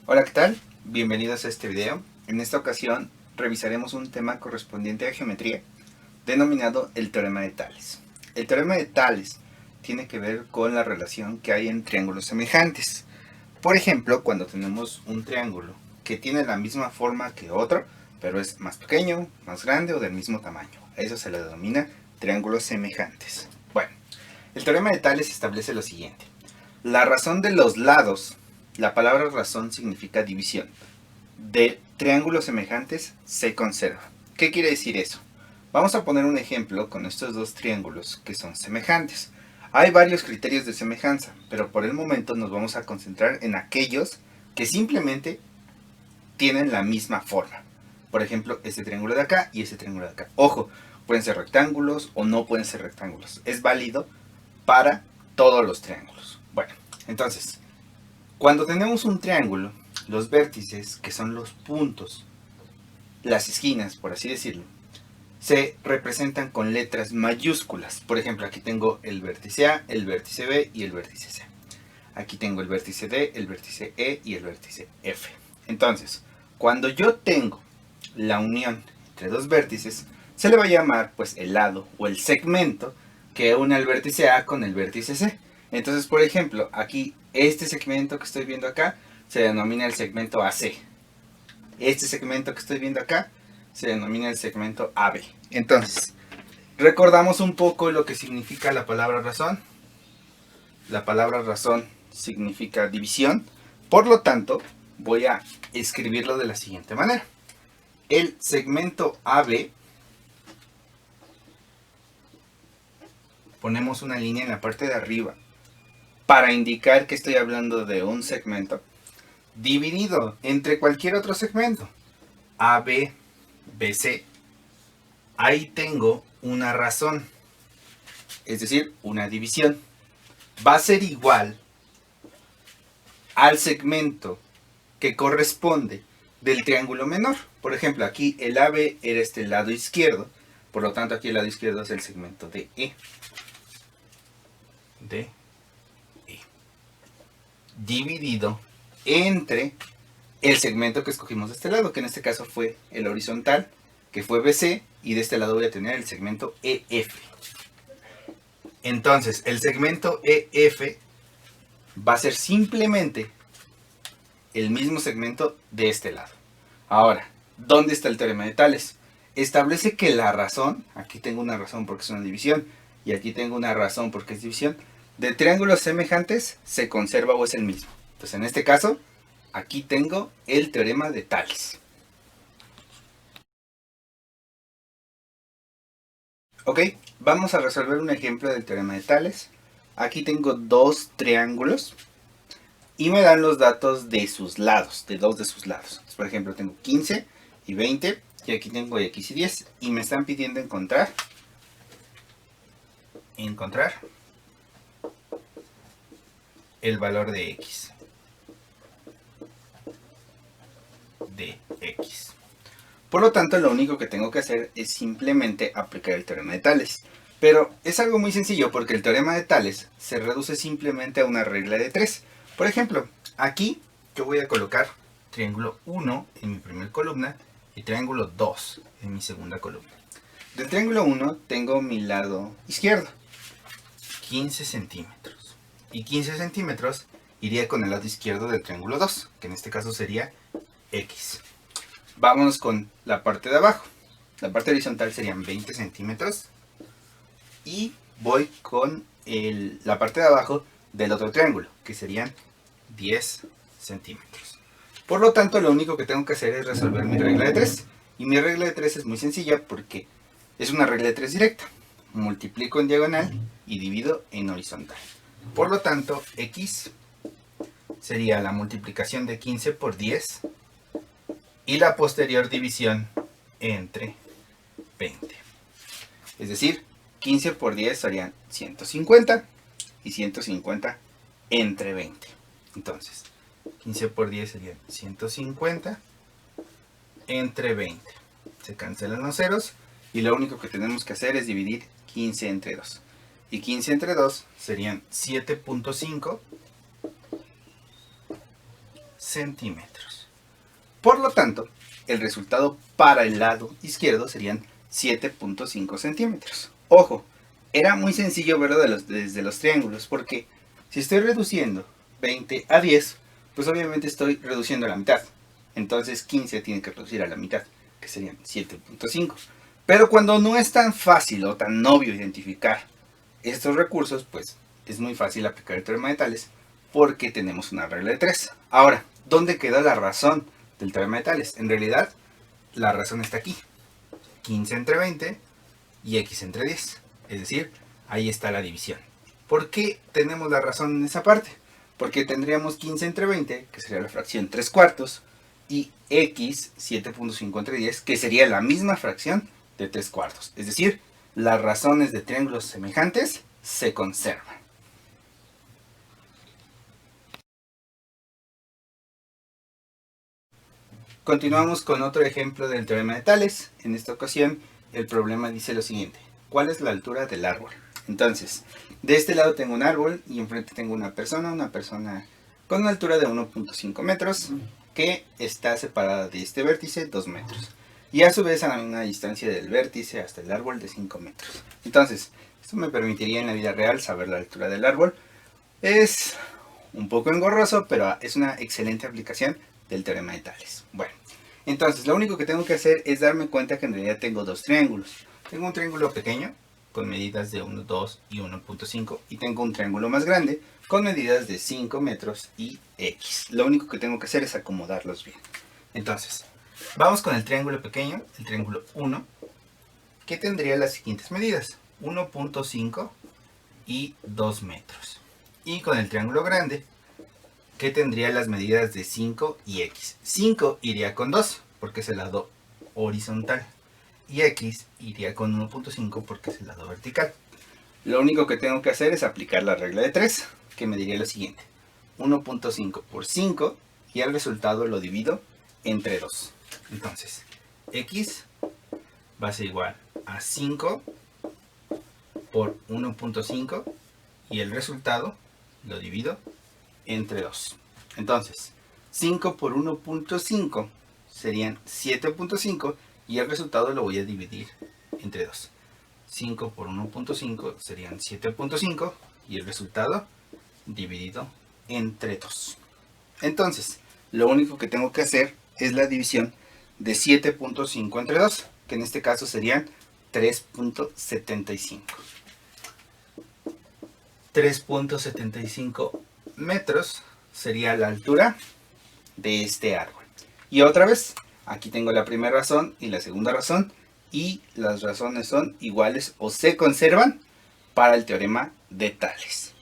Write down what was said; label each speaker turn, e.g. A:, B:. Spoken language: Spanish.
A: Hola, ¿qué tal? Bienvenidos a este video. En esta ocasión revisaremos un tema correspondiente a geometría denominado el teorema de Tales. El teorema de Tales tiene que ver con la relación que hay en triángulos semejantes. Por ejemplo, cuando tenemos un triángulo que tiene la misma forma que otro, pero es más pequeño, más grande o del mismo tamaño. A eso se le denomina triángulos semejantes. Bueno, el teorema de Tales establece lo siguiente. La razón de los lados, la palabra razón significa división, de triángulos semejantes se conserva. ¿Qué quiere decir eso? Vamos a poner un ejemplo con estos dos triángulos que son semejantes. Hay varios criterios de semejanza, pero por el momento nos vamos a concentrar en aquellos que simplemente tienen la misma forma. Por ejemplo, este triángulo de acá y este triángulo de acá. Ojo, pueden ser rectángulos o no pueden ser rectángulos. Es válido para todos los triángulos. Bueno, entonces, cuando tenemos un triángulo, los vértices, que son los puntos, las esquinas, por así decirlo, se representan con letras mayúsculas. Por ejemplo, aquí tengo el vértice A, el vértice B y el vértice C. Aquí tengo el vértice D, el vértice E y el vértice F. Entonces, cuando yo tengo la unión entre dos vértices, se le va a llamar pues el lado o el segmento que une el vértice A con el vértice C. Entonces, por ejemplo, aquí este segmento que estoy viendo acá se denomina el segmento AC. Este segmento que estoy viendo acá se denomina el segmento AB. Entonces, recordamos un poco lo que significa la palabra razón. La palabra razón significa división. Por lo tanto, voy a escribirlo de la siguiente manera. El segmento AB, ponemos una línea en la parte de arriba para indicar que estoy hablando de un segmento dividido entre cualquier otro segmento. AB, BC. Ahí tengo una razón, es decir, una división. Va a ser igual al segmento que corresponde del triángulo menor. Por ejemplo, aquí el AB era este lado izquierdo, por lo tanto aquí el lado izquierdo es el segmento DE. DE. Dividido entre el segmento que escogimos de este lado, que en este caso fue el horizontal, que fue BC, y de este lado voy a tener el segmento EF. Entonces, el segmento EF va a ser simplemente el mismo segmento de este lado. Ahora, ¿dónde está el teorema de Tales? Establece que la razón, aquí tengo una razón porque es una división, y aquí tengo una razón porque es división, de triángulos semejantes se conserva o es el mismo. Entonces, en este caso, aquí tengo el teorema de Tales. Ok, vamos a resolver un ejemplo del teorema de Tales. Aquí tengo dos triángulos y me dan los datos de sus lados, de dos de sus lados. Entonces, por ejemplo, tengo 15 y 20 y aquí tengo x y 10 y me están pidiendo encontrar el valor de x. De x. Por lo tanto, lo único que tengo que hacer es simplemente aplicar el teorema de Tales. Pero es algo muy sencillo porque el teorema de Tales se reduce simplemente a una regla de 3. Por ejemplo, aquí yo voy a colocar triángulo 1 en mi primera columna y triángulo 2 en mi segunda columna. Del triángulo 1 tengo mi lado izquierdo, 15 centímetros. Y 15 centímetros iría con el lado izquierdo del triángulo 2, que en este caso sería x. Vámonos con la parte de abajo. La parte horizontal serían 20 centímetros. Y voy con la parte de abajo del otro triángulo, que serían 10 centímetros. Por lo tanto, lo único que tengo que hacer es resolver mi regla de 3. Y mi regla de 3 es muy sencilla porque es una regla de 3 directa. Multiplico en diagonal y divido en horizontal. Por lo tanto, x sería la multiplicación de 15 por 10 y la posterior división entre 20. Es decir, 15 por 10 serían 150 y 150 entre 20. Entonces, 15 por 10 serían 150 entre 20. Se cancelan los ceros y lo único que tenemos que hacer es dividir 15 entre 2. Y 15 entre 2 serían 7.5 centímetros. Por lo tanto, el resultado para el lado izquierdo serían 7.5 centímetros. Ojo, era muy sencillo verlo desde los triángulos, porque si estoy reduciendo 20 a 10, pues obviamente estoy reduciendo a la mitad. Entonces 15 tiene que reducir a la mitad, que serían 7.5. Pero cuando no es tan fácil o tan obvio identificar estos recursos, pues es muy fácil aplicar el teorema de Tales, porque tenemos una regla de 3. Ahora, ¿dónde queda la razón del teorema de Tales? En realidad, la razón está aquí. 15 entre 20 y x entre 10. Es decir, ahí está la división. ¿Por qué tenemos la razón en esa parte? Porque tendríamos 15 entre 20, que sería la fracción 3 cuartos, y x 7.5 entre 10, que sería la misma fracción de 3 cuartos. Es decir, las razones de triángulos semejantes se conservan. Continuamos con otro ejemplo del teorema de Tales. En esta ocasión, el problema dice lo siguiente. ¿Cuál es la altura del árbol? Entonces, de este lado tengo un árbol y enfrente tengo una persona con una altura de 1.5 metros que está separada de este vértice 2 metros. Y a su vez a una distancia del vértice hasta el árbol de 5 metros. Entonces, esto me permitiría en la vida real saber la altura del árbol. Es un poco engorroso, pero es una excelente aplicación del teorema de Tales. Bueno, entonces lo único que tengo que hacer es darme cuenta que en realidad tengo dos triángulos. Tengo un triángulo pequeño con medidas de 1, 2 y 1.5 y tengo un triángulo más grande con medidas de 5 metros y x. Lo único que tengo que hacer es acomodarlos bien. Entonces, vamos con el triángulo pequeño, el triángulo 1, que tendría las siguientes medidas: 1.5 y 2 metros. Y con el triángulo grande, que tendría las medidas de 5 y x. 5 iría con 2 porque es el lado horizontal y x iría con 1.5 porque es el lado vertical. Lo único que tengo que hacer es aplicar la regla de 3, que me diría lo siguiente: 1.5 por 5 y el resultado lo divido entre 2. Entonces, x va a ser igual a 5 por 1.5 y el resultado lo divido entre 2. Entonces, 5 por 1.5 serían 7.5 y el resultado lo voy a dividir entre 2. 5 por 1.5 serían 7.5 y el resultado dividido entre 2. Entonces, lo único que tengo que hacer es la división de 7.5 entre 2, que en este caso serían 3.75. 3.75 metros sería la altura de este árbol. Y otra vez, aquí tengo la primera razón y la segunda razón, y las razones son iguales o se conservan para el teorema de Tales.